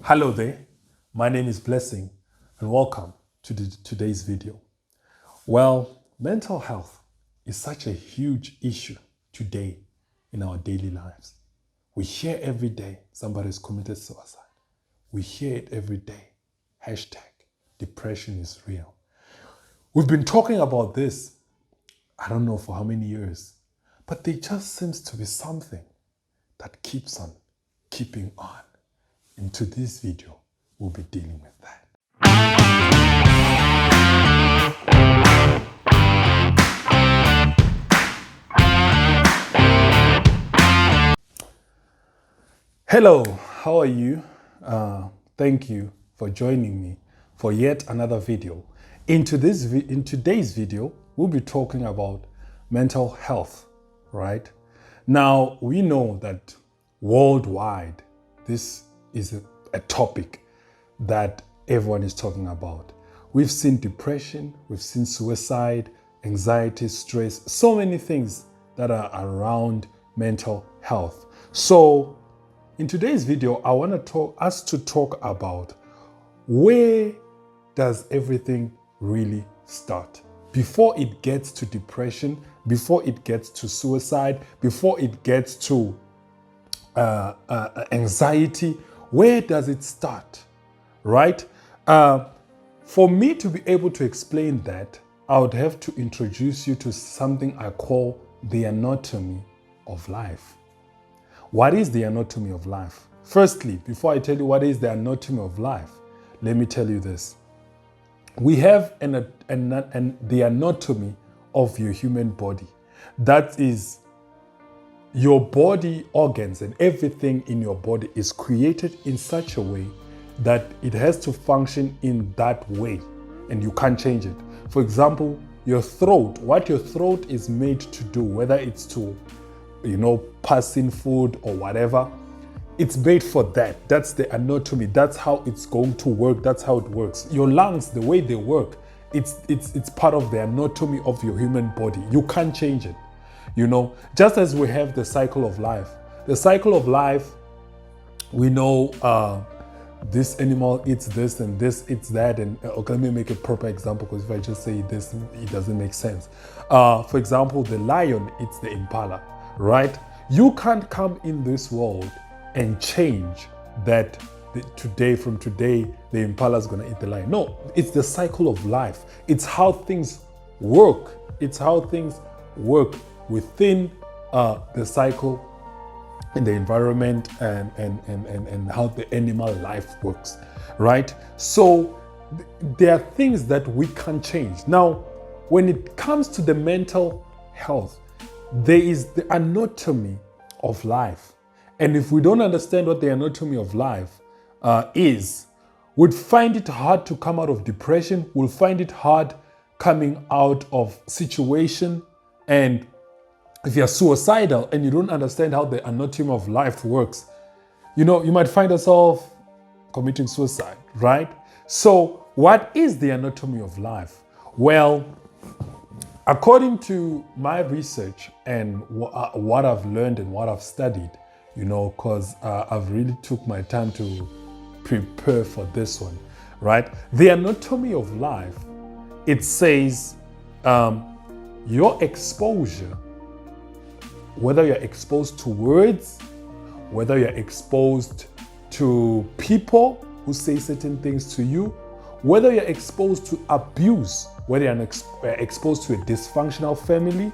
Hello there, my name is Blessing and welcome to today's video. Well, mental health is such a huge issue today in our daily lives. We hear every day somebody's committed suicide. We hear it every day. Hashtag depression is real. We've been talking about this, I don't know for how many years, but there just seems to be something that keeps on keeping on. Into this video, we'll be dealing with that. Hello, how are you? Thank you for joining me for yet another video. In today's video, we'll be talking about mental health, right? Now, we know that worldwide, this is a topic that everyone is talking about. We've seen depression, we've seen suicide, anxiety, stress, so many things that are around mental health. So in today's video, I want to talk about where does everything really start? Before it gets to depression, before it gets to suicide, before it gets to anxiety, where does it start, right? For me to be able to explain that, I would have to introduce you to something I call the anatomy of life. What is the anatomy of life? Firstly, before I tell you what is the anatomy of life, let me tell you this. We have the anatomy of your human body. That is, your body organs and everything in your body is created in such a way that it has to function in that way and you can't change it. For example, your throat, what your throat is made to do, whether it's to, pass in food or whatever, it's made for that. That's the anatomy. That's how it's going to work. That's how it works. Your lungs, the way they work, it's part of the anatomy of your human body. You can't change it. Just as we have the cycle of life. The cycle of life, we know this animal eats this and this eats that. And okay, let me make a proper example, because if I just say this, it doesn't make sense. For example, the lion eats the impala, right? You can't come in this world and change that from today, the impala is going to eat the lion. No, it's the cycle of life. It's how things work. It's how things work within the cycle in the environment and how the animal life works, right? So there are things that we can change. Now, when it comes to the mental health, there is the anatomy of life. And if we don't understand what the anatomy of life is, we'd find it hard to come out of depression. We'll find it hard coming out of situation. And if you're suicidal and you don't understand how the anatomy of life works, you might find yourself committing suicide, right? So what is the anatomy of life? Well, according to my research and what I've learned and what I've studied, because I've really took my time to prepare for this one, right? The anatomy of life, it says your exposure, whether you're exposed to words, whether you're exposed to people who say certain things to you, whether you're exposed to abuse, whether you're exposed to a dysfunctional family,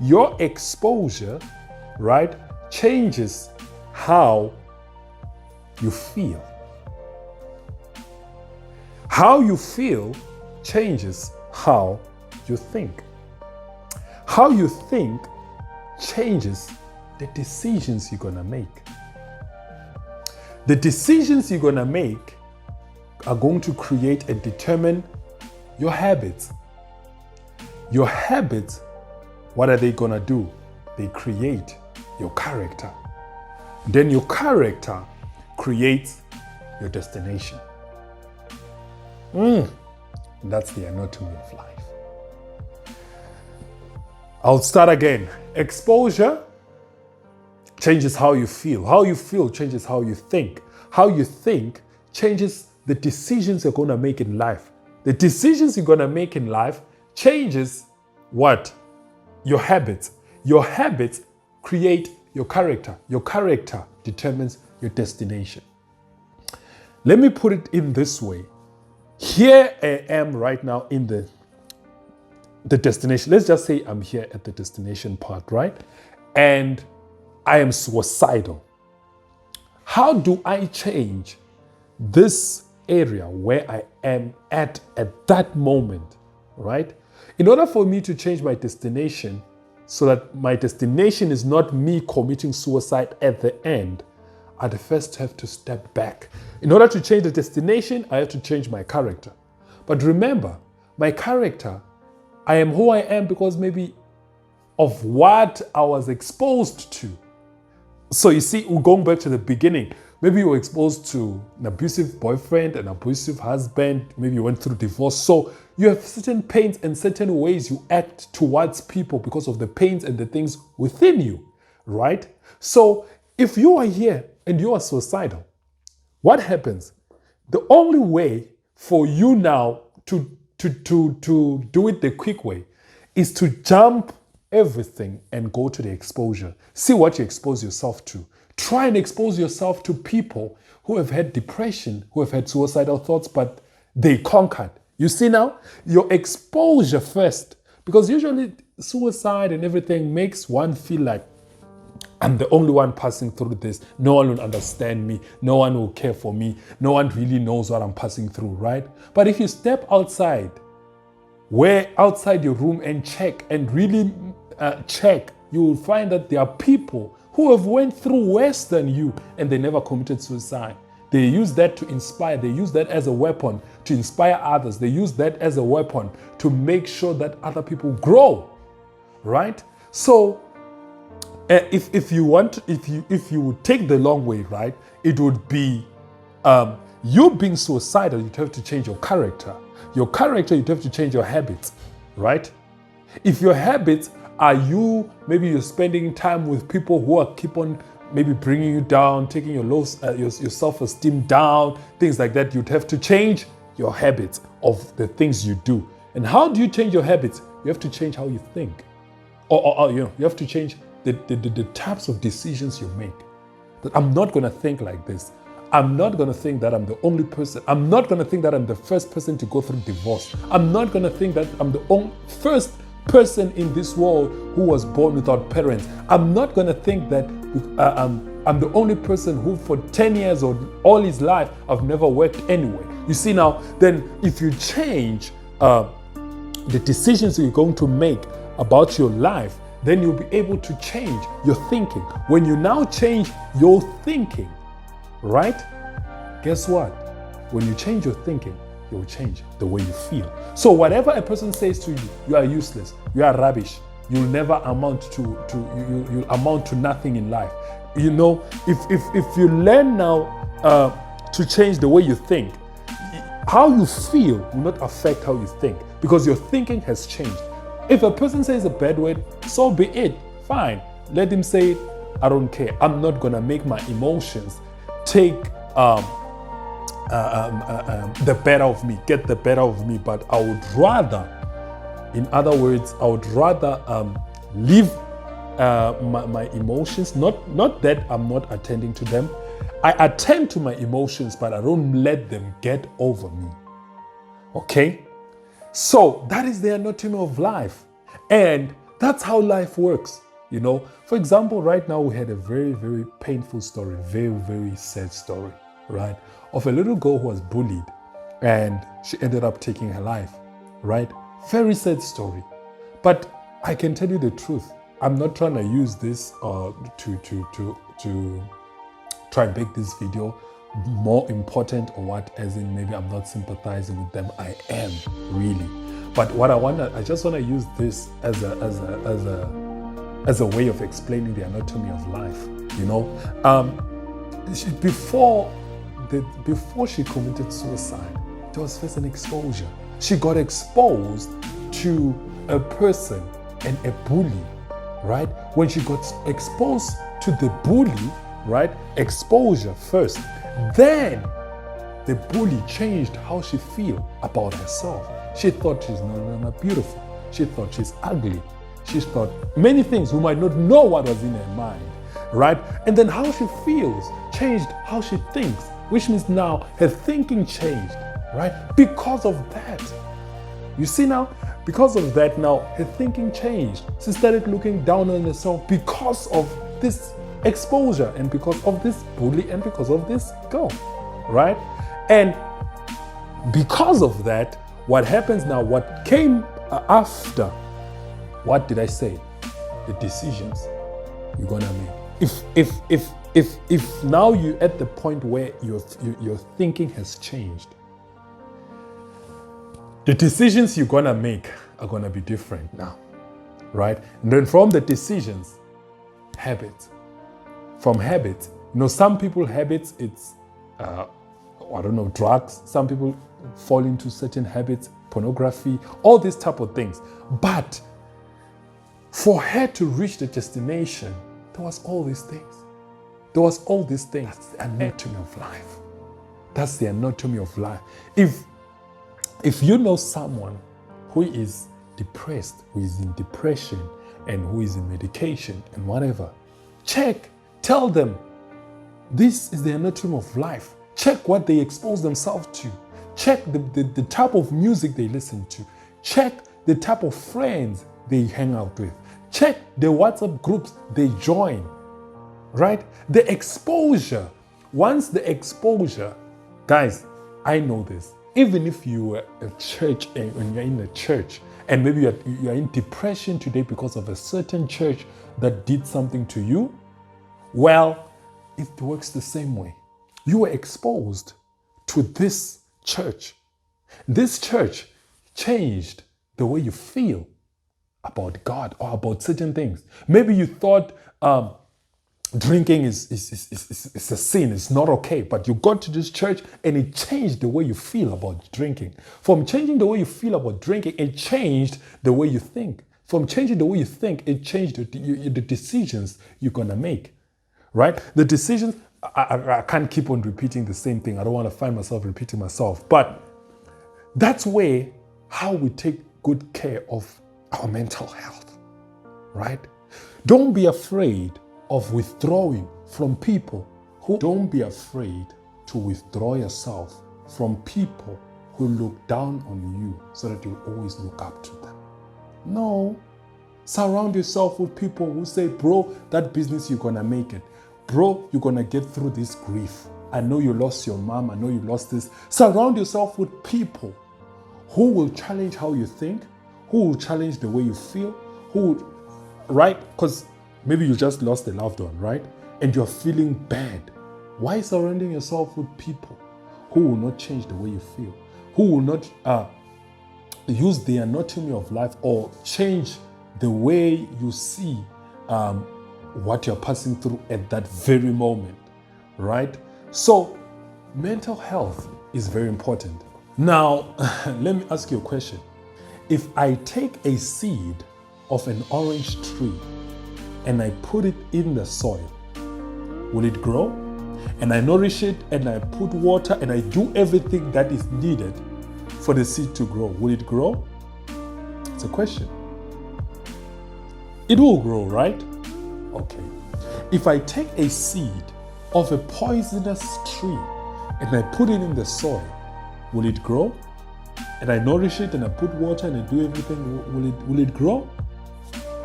your exposure, right, changes how you feel. How you feel changes how you think. How you think changes the decisions you're gonna make. The decisions you're gonna make are going to create and determine your habits. Your habits, what are they gonna do? They create your character. Then your character creates your destination. That's the anatomy of life. I'll start again. Exposure changes how you feel. How you feel changes how you think. How you think changes the decisions you're going to make in life. The decisions you're going to make in life changes what? Your habits. Your habits create your character. Your character determines your destination. Let me put it in this way. Here I am right now in the destination. Let's just say I'm here at the destination part, right? And I am suicidal. How do I change this area where I am at that moment, right? In order for me to change my destination so that my destination is not me committing suicide at the end, I'd first have to step back. In order to change the destination, I have to change my character. But remember, my character, I am who I am because maybe of what I was exposed to. So you see, we're going back to the beginning. Maybe you were exposed to an abusive boyfriend, an abusive husband, maybe you went through divorce. So you have certain pains and certain ways you act towards people because of the pains and the things within you, right? So if you are here and you are suicidal, what happens? The only way for you now to do it the quick way is to jump everything and go to the exposure. See what you expose yourself to. Try and expose yourself to people who have had depression, who have had suicidal thoughts, but they conquered. You see now? Your exposure first. Because usually suicide and everything makes one feel like, I'm the only one passing through this. No one will understand me. No one will care for me. No one really knows what I'm passing through, right? But if you step outside your room and check and really check, you will find that there are people who have went through worse than you and they never committed suicide. They use that to inspire. They use that as a weapon to inspire others. They use that as a weapon to make sure that other people grow, right? So if you would take the long way, right, it would be you being suicidal. You'd have to change your character. Your character, you'd have to change your habits, right? If your habits are maybe you're spending time with people who are keep on maybe bringing you down, taking your self-esteem down, things like that, you'd have to change your habits of the things you do. And how do you change your habits? You have to change how you think, or you have to change the types of decisions you make. That I'm not going to think like this. I'm not going to think that I'm the only person. I'm not going to think that I'm the first person to go through divorce. I'm not going to think that I'm the first person in this world who was born without parents. I'm not going to think that I'm the only person who for 10 years or all his life I've never worked anyway. You see now, then if you change the decisions you're going to make about your life, then you'll be able to change your thinking. When you now change your thinking, right? Guess what? When you change your thinking, it will change the way you feel. So whatever a person says to you, you are useless, you are rubbish, you'll never amount you'll amount to nothing in life. You know, if you learn now to change the way you think, how you feel will not affect how you think because your thinking has changed. If a person says a bad word, so be it. Fine. Let him say it. I don't care. I'm not going to make my emotions take the better of me, get the better of me. But I would rather, in other words, I would rather leave my emotions, not that I'm not attending to them. I attend to my emotions, but I don't let them get over me. Okay? So that is the anatomy of life. And that's how life works. You know, for example, right now we had a very, very painful story, very, very sad story, right? Of a little girl who was bullied and she ended up taking her life, right? Very sad story. But I can tell you the truth. I'm not trying to use this to try and make this video more important or what, as in maybe I'm not sympathizing with them. I am really. But what I just want to use this as a way of explaining the anatomy of life. You know, before she committed suicide, there was first an exposure. She got exposed to a person and a bully, right? When she got exposed to the bully, right? Exposure first. Then the bully changed how she feel about herself. She thought she's no longer beautiful. She thought she's ugly. She thought many things. We might not know what was in her mind, right? And then how she feels changed how she thinks, which means now her thinking changed, right? Because of that. You see now, because of that now, her thinking changed. She started looking down on herself because of this exposure and because of this bully and because of this girl, right? And because of that, what happens now, what came after, what did I say? The decisions you're gonna make. If now you're at the point where your thinking has changed, the decisions you're gonna make are gonna be different now, right? And then from the decisions, habits. From habits, some people habits, it's, drugs. Some people fall into certain habits, pornography, all these type of things. But for her to reach the destination, there was all these things. There was all these things. That's the anatomy of life. That's the anatomy of life. If you know someone who is depressed, who is in depression, and who is in medication and whatever, check, tell them, this is the anatomy of life. Check what they expose themselves to. Check the type of music they listen to. Check the type of friends they hang out with. Check the WhatsApp groups they join, right? The exposure. Once the exposure, guys, I know this. Even if you were a church and you're in a church and maybe you're in depression today because of a certain church that did something to you, well, it works the same way. You were exposed to this church. This church changed the way you feel about God or about certain things. Maybe you thought drinking is a sin, it's not okay, but you got to this church and it changed the way you feel about drinking. From changing the way you feel about drinking, it changed the way you think. From changing the way you think, it changed the decisions you're gonna make, right? The decisions, I can't keep on repeating the same thing. I don't want to find myself repeating myself, but that's how we take good care of our mental health, right? Don't be afraid of withdrawing from people don't be afraid to withdraw yourself from people who look down on you so that you always look up to them. No. Surround yourself with people who say, bro, that business, you're gonna make it. Bro, you're gonna get through this grief. I know you lost your mom. I know you lost this. Surround yourself with people who will challenge how you think, who will challenge the way you feel, right? Because maybe you just lost a loved one, right? And you're feeling bad. Why surrounding yourself with people who will not change the way you feel, who will not use the anatomy of life or change the way you see what you're passing through at that very moment, right? So mental health is very important. Now, let me ask you a question. If I take a seed of an orange tree and I put it in the soil, will it grow? And I nourish it and I put water and I do everything that is needed for the seed to grow. Will it grow? It's a question. It will grow, right? Okay. If I take a seed of a poisonous tree and I put it in the soil, will it grow? And I nourish it and I put water and I do everything, will it grow?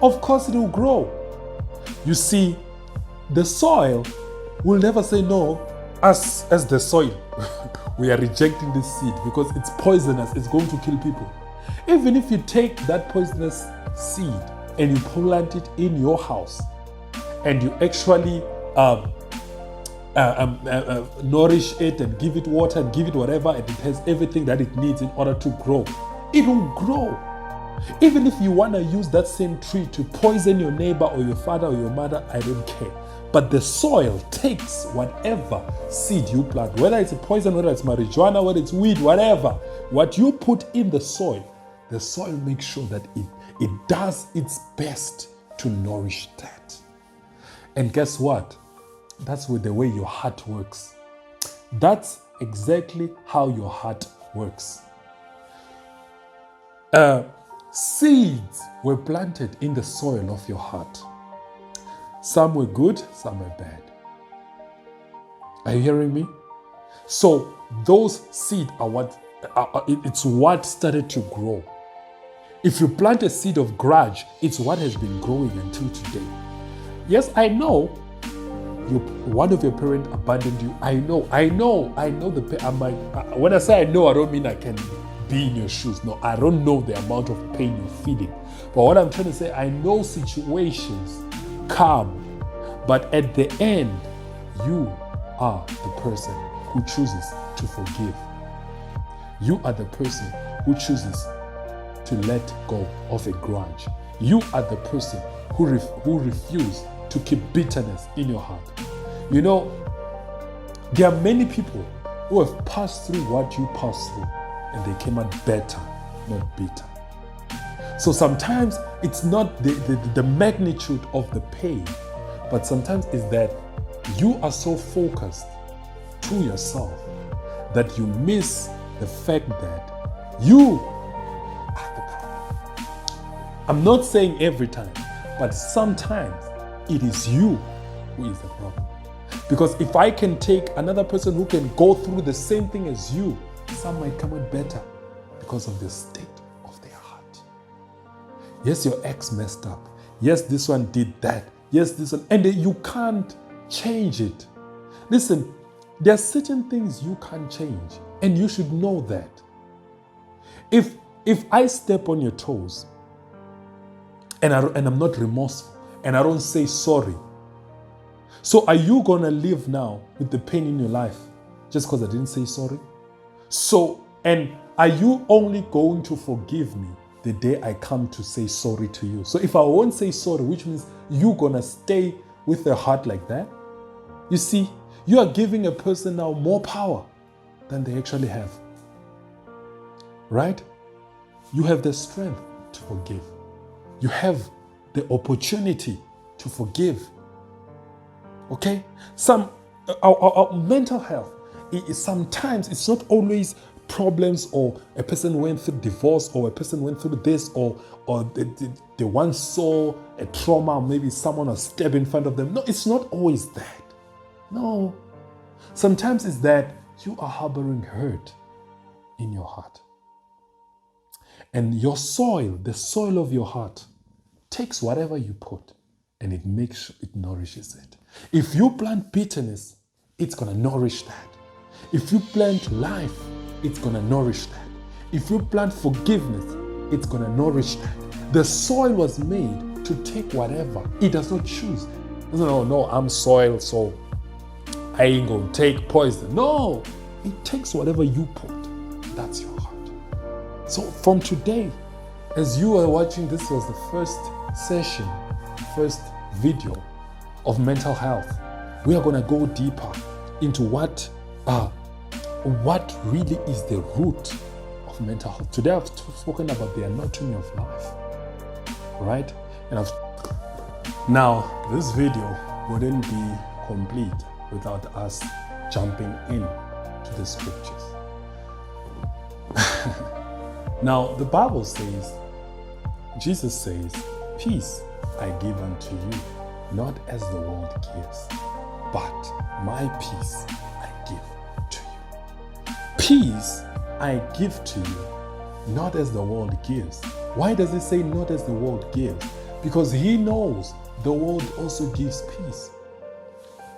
Of course it will grow. You see, the soil will never say no. As the soil, we are rejecting this seed because it's poisonous, it's going to kill people. Even if you take that poisonous seed and you plant it in your house and you actually nourish it and give it water and give it whatever, and it has everything that it needs in order to grow, it will grow. Even if you want to use that same tree to poison your neighbor or your father or your mother, I don't care. But the soil takes whatever seed you plant, whether it's a poison, whether it's marijuana, whether it's weed, whatever. What you put in the soil makes sure that it does its best to nourish that. And guess what? That's the way your heart works. That's exactly how your heart works. Seeds were planted in the soil of your heart. Some were good, some were bad. Are you hearing me? So those seeds are it's what started to grow. If you plant a seed of grudge, it's what has been growing until today. Yes, I know one of your parents abandoned you. I know. When I say I know, I don't mean I can be in your shoes. No, I don't know the amount of pain you're feeling. But what I'm trying to say, I know situations come, but at the end, you are the person who chooses to forgive. You are the person who chooses to let go of a grudge. You are the person who refuses to keep bitterness in your heart. You know, there are many people who have passed through what you passed through and they came out better, not bitter. So sometimes it's not the magnitude of the pain, but sometimes it's that you are so focused to yourself that you miss the fact that you are the problem. I'm not saying every time, but sometimes it is you who is the problem. Because if I can take another person who can go through the same thing as you, some might come out better because of the state of their heart. Yes, your ex messed up. Yes, this one did that. Yes, this one. And you can't change it. Listen, there are certain things you can't change, and you should know that. If I step on your toes and I'm not remorseful and I don't say sorry, so are you going to live now with the pain in your life just because I didn't say sorry? So, and are you only going to forgive me the day I come to say sorry to you? So if I won't say sorry, which means you're going to stay with a heart like that? You see, you are giving a person now more power than they actually have. Right? You have the strength to forgive. You have the opportunity to forgive. Okay? Our mental health, sometimes it's not always problems or a person went through divorce or a person went through this or they once saw a trauma, maybe someone was stabbed in front of them. No, it's not always that. No. Sometimes it's that you are harboring hurt in your heart. And your soil, the soil of your heart, takes whatever you put and it nourishes it. If you plant bitterness, it's going to nourish that. If you plant life, it's going to nourish that. If you plant forgiveness, it's going to nourish that. The soil was made to take whatever. It does not choose. No, I'm soil, so I ain't going to take poison. No, it takes whatever you put. That's your heart. So from today, as you are watching, this was the first session, first video of mental health. We are going to go deeper into what really is the root of mental health. Today I've spoken about the anatomy of life, right? And now this video wouldn't be complete without us jumping in to the scriptures. Now the Bible says, Jesus says, peace I give unto you, not as the world gives, but my peace I give to you. Peace I give to you, not as the world gives. Why does it say not as the world gives? Because he knows the world also gives peace.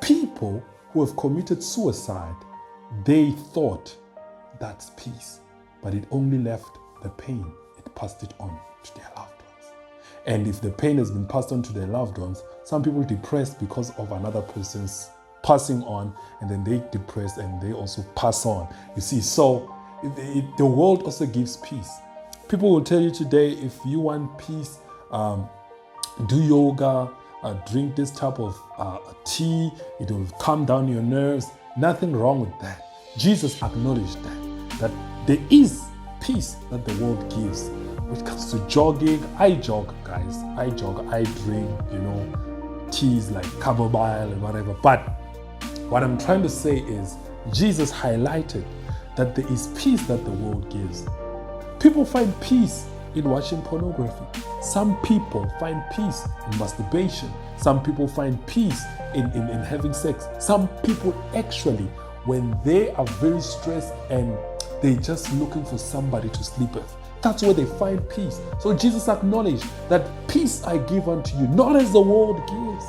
People who have committed suicide, they thought that's peace, but it only left the pain. It passed it on to their loved ones. And if the pain has been passed on to their loved ones, some people depressed because of another person's passing on, and then they depressed and they also pass on. You see, so the world also gives peace. People will tell you today, if you want peace, do yoga, drink this type of tea, it will calm down your nerves. Nothing wrong with that. Jesus acknowledged that there is peace that the world gives. When it comes to jogging, I jog, guys. I jog, I drink, teas like chamomile and whatever. But what I'm trying to say is, Jesus highlighted that there is peace that the world gives. People find peace in watching pornography. Some people find peace in masturbation. Some people find peace in having sex. Some people actually, when they are very stressed and they're just looking for somebody to sleep with, that's where they find peace. So Jesus acknowledged that peace I give unto you, not as the world gives.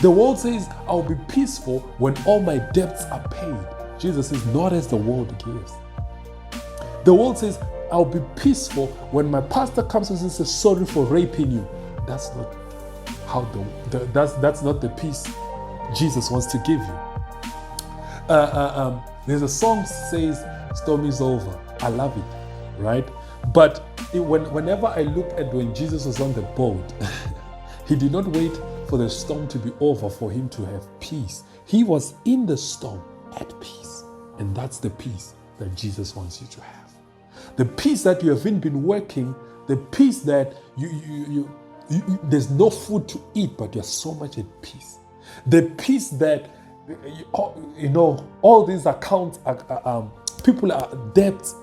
The world says, I'll be peaceful when all my debts are paid. Jesus says, not as the world gives. The world says, I'll be peaceful when my pastor comes and says, sorry for raping you. That's not how that's not the peace Jesus wants to give you. There's a song says, storm is over. I love it, right? But whenever I look at when Jesus was on the boat, he did not wait for the storm to be over for him to have peace. He was in the storm at peace. And that's the peace that Jesus wants you to have. The peace that you haven't been working, the peace that there's no food to eat, but you're so much at peace. The peace that, all these accounts, people are debts,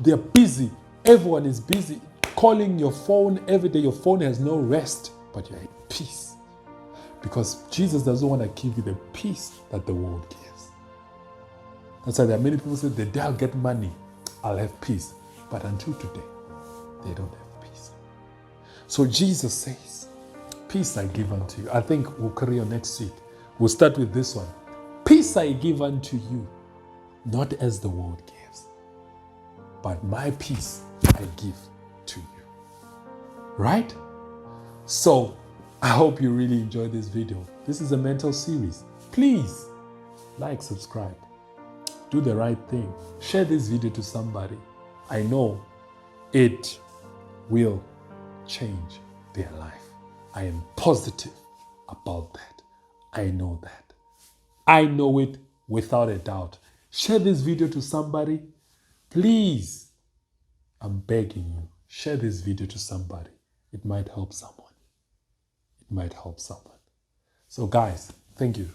they're busy. Everyone is busy calling your phone every day. Your phone has no rest, but you're at peace. Because Jesus doesn't want to give you the peace that the world gives. That's why there are many people who say, the day I'll get money, I'll have peace. But until today, they don't have peace. So Jesus says, peace I give unto you. I think we'll carry on next week. We'll start with this one. Peace I give unto you, not as the world gives, but my peace I give to you. Right? So, I hope you really enjoyed this video. This is a mental series. Please, like, subscribe. Do the right thing. Share this video to somebody. I know it will change their life. I am positive about that. I know that. I know it without a doubt. Share this video to somebody. Please, I'm begging you, share this video to somebody. It might help someone. It might help someone. So guys, thank you.